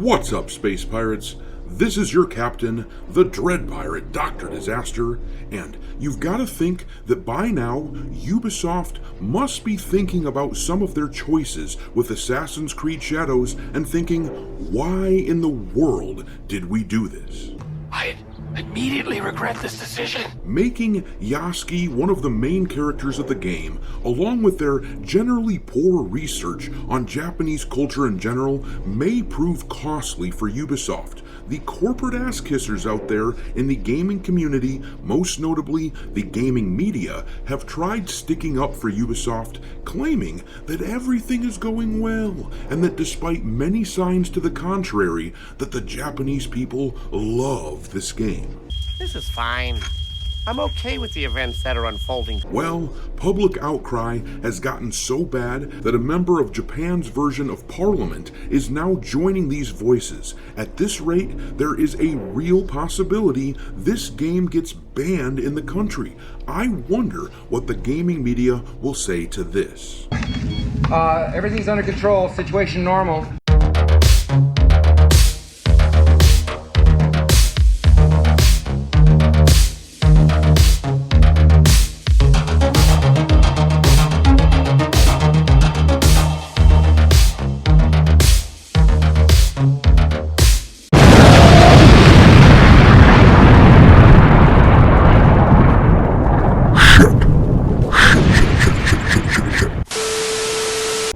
What's up, Space Pirates? This is your captain, the Dread Pirate, Dr. Disaster, and you've got to think that by now, Ubisoft must be thinking about some of their choices with Assassin's Creed Shadows and thinking, why in the world did we do this? I immediately regret this decision. Making Yasuke one of the main characters of the game, along with their generally poor research on Japanese culture in general, may prove costly for Ubisoft. The corporate ass-kissers out there in the gaming community, most notably the gaming media, have tried sticking up for Ubisoft, claiming that everything is going well, and that despite many signs to the contrary, that the Japanese people love this game. This is fine. I'm okay with the events that are unfolding. Well, public outcry has gotten so bad that a member of Japan's version of Parliament is now joining these voices. At this rate, there is a real possibility this game gets banned in the country. I wonder what the gaming media will say to this. Everything's under control, situation normal.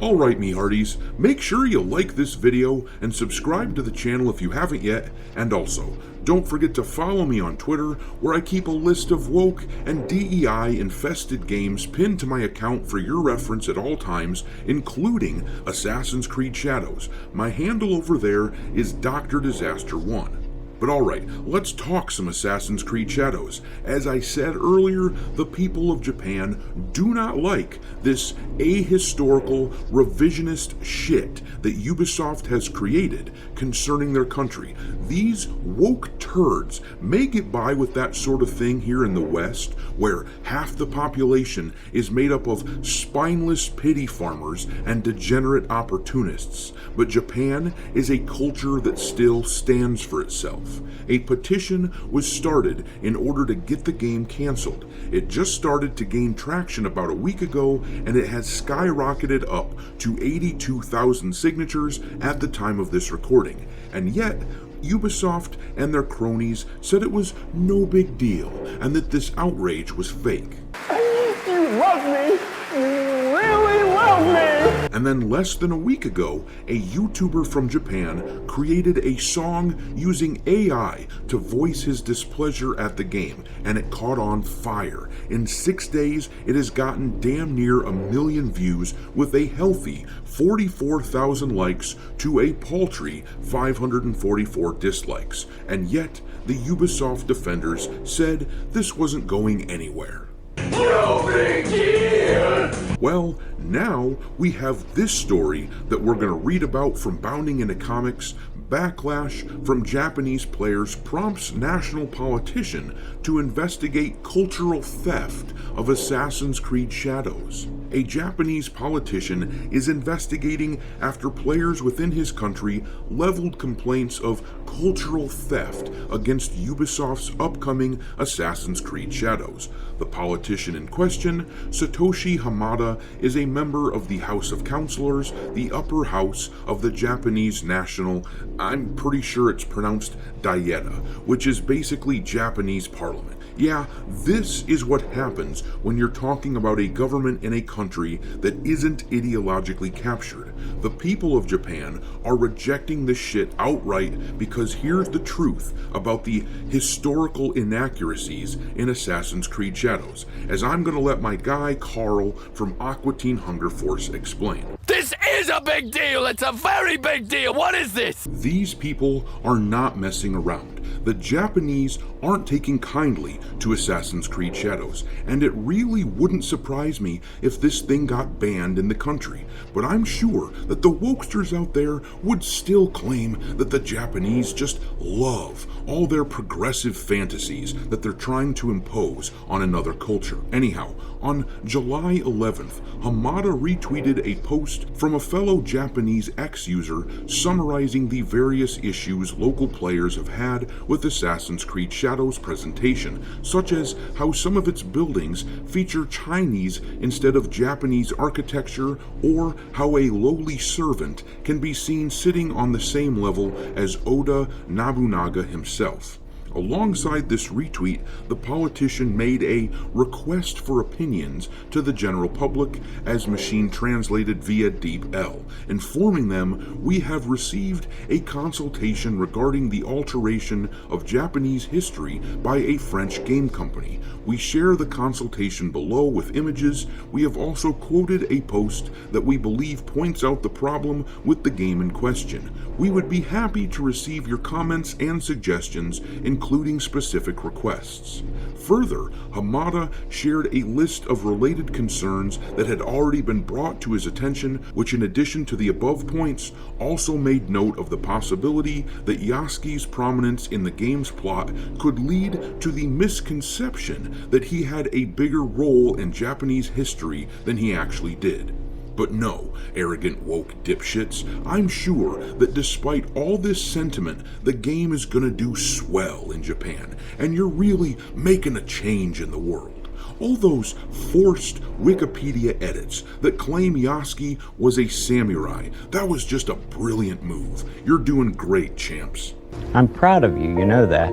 Alright, me hearties, make sure you like this video and subscribe to the channel if you haven't yet, and also, don't forget to follow me on Twitter, where I keep a list of woke and DEI-infested games pinned to my account for your reference at all times, including Assassin's Creed Shadows. My handle over there is Dr. Disaster 1. But alright, let's talk some Assassin's Creed Shadows. As I said earlier, the people of Japan do not like this ahistorical, revisionist shit that Ubisoft has created concerning their country. These woke turds may get by with that sort of thing here in the West, where half the population is made up of spineless pity farmers and degenerate opportunists. But Japan is a culture that still stands for itself. A petition was started in order to get the game canceled. It just started to gain traction about a week ago, and it has skyrocketed up to 82,000 signatures at the time of this recording. And yet, Ubisoft and their cronies said it was no big deal, and that this outrage was fake. You love me! You really love me! And then less than a week ago, a YouTuber from Japan created a song using AI to voice his displeasure at the game, and it caught on fire. In 6 days, it has gotten damn near 1 million views with a healthy 44,000 likes to a paltry 544 dislikes. And yet, the Ubisoft defenders said this wasn't going anywhere. No big deal! Well, now we have this story that we're going to read about from Bounding into Comics. Backlash from Japanese players prompts national politician to investigate cultural theft of Assassin's Creed Shadows. A Japanese politician is investigating after players within his country leveled complaints of cultural theft against Ubisoft's upcoming Assassin's Creed Shadows. The politician in question, Satoshi Hamada, is a member of the House of Councilors, the upper house of the Japanese National, I'm pretty sure it's pronounced Dieta, which is basically Japanese parliament. Yeah, this is what happens when you're talking about a government in a country that isn't ideologically captured. The people of Japan are rejecting this shit outright because here's the truth about the historical inaccuracies in Assassin's Creed Shadows, as I'm going to let my guy Carl from Aqua Teen Hunger Force explain. This is a big deal! It's a very big deal! What is this? These people are not messing around. the Japanese aren't taking kindly to Assassin's Creed Shadows, and it really wouldn't surprise me if this thing got banned in the country. But I'm sure that the wokesters out there would still claim that the Japanese just love all their progressive fantasies that they're trying to impose on another culture. Anyhow, on July 11th, Hamada retweeted a post from a fellow Japanese ex-user summarizing the various issues local players have had with Assassin's Creed Shadows presentation, such as how some of its buildings feature Chinese instead of Japanese architecture, or how a lowly servant can be seen sitting on the same level as Oda Nobunaga himself. Alongside this retweet, the politician made a request for opinions to the general public as machine translated via DeepL, informing them, "We have received a consultation regarding the alteration of Japanese history by a French game company. We share the consultation below with images. We have also quoted a post that we believe points out the problem with the game in question. We would be happy to receive your comments and suggestions, including specific requests." Further, Hamada shared a list of related concerns that had already been brought to his attention, which in addition to the above points, also made note of the possibility that Yasuke's prominence in the game's plot could lead to the misconception that he had a bigger role in Japanese history than he actually did. But no, arrogant woke dipshits, I'm sure that despite all this sentiment, the game is gonna do swell in Japan, and you're really making a change in the world. All those forced Wikipedia edits that claim Yasuke was a samurai, that was just a brilliant move. You're doing great, champs. I'm proud of you, you know that.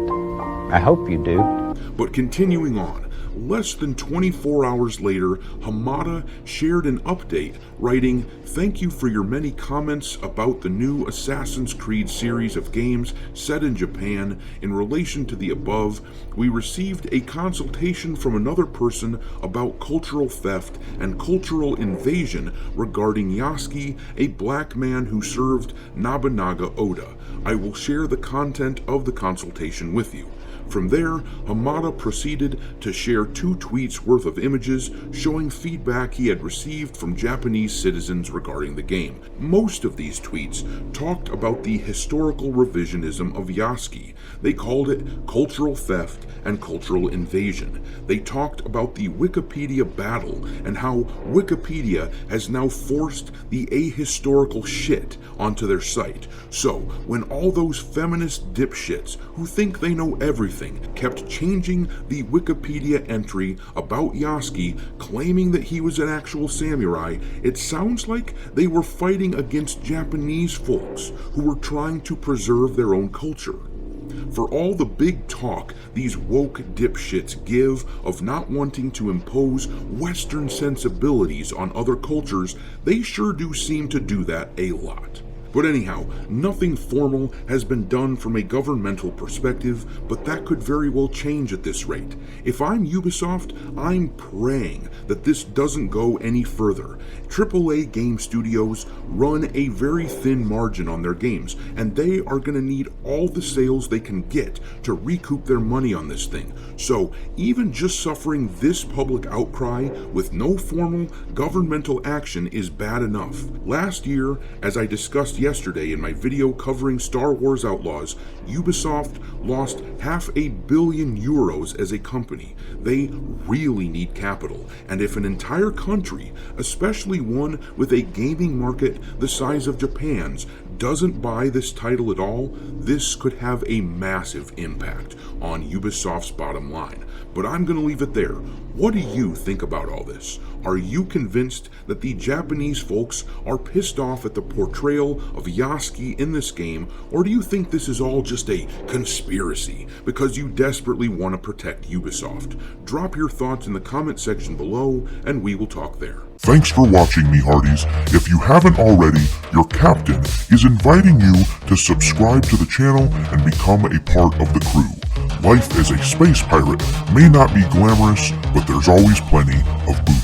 I hope you do. But continuing on, less than 24 hours later, Hamada shared an update, writing, "Thank you for your many comments about the new Assassin's Creed series of games set in Japan. In relation to the above, we received a consultation from another person about cultural theft and cultural invasion regarding Yasuke, a black man who served Nobunaga Oda. I will share the content of the consultation with you." From there, Hamada proceeded to share 2 tweets worth of images showing feedback he had received from Japanese citizens regarding the game. Most of these tweets talked about the historical revisionism of Yasuke. They called it cultural theft and cultural invasion. They talked about the Wikipedia battle and how Wikipedia has now forced the ahistorical shit onto their site. So, when all those feminist dipshits who think they know everything kept changing the Wikipedia entry about Yasuke, claiming that he was an actual samurai, it sounds like they were fighting against Japanese folks who were trying to preserve their own culture. For all the big talk these woke dipshits give of not wanting to impose Western sensibilities on other cultures, they sure do seem to do that a lot. But anyhow, nothing formal has been done from a governmental perspective, but that could very well change at this rate. If I'm Ubisoft, I'm praying that this doesn't go any further. AAA game studios run a very thin margin on their games, and they are going to need all the sales they can get to recoup their money on this thing. So even just suffering this public outcry with no formal governmental action is bad enough. Last year, as I discussed yesterday in my video covering Star Wars Outlaws, Ubisoft lost €500 million as a company. They really need capital, and if an entire country, especially one with a gaming market the size of Japan's, doesn't buy this title at all, this could have a massive impact on Ubisoft's bottom line. But I'm going to leave it there. What do you think about all this? Are you convinced that the Japanese folks are pissed off at the portrayal of Yasuke in this game, or do you think this is all just a conspiracy because you desperately want to protect Ubisoft? Drop your thoughts in the comment section below, and we will talk there. Thanks for watching, me hearties. If you haven't already, your captain is inviting you to subscribe to the channel and become a part of the crew. Life as a space pirate may not be glamorous, but there's always plenty of booze.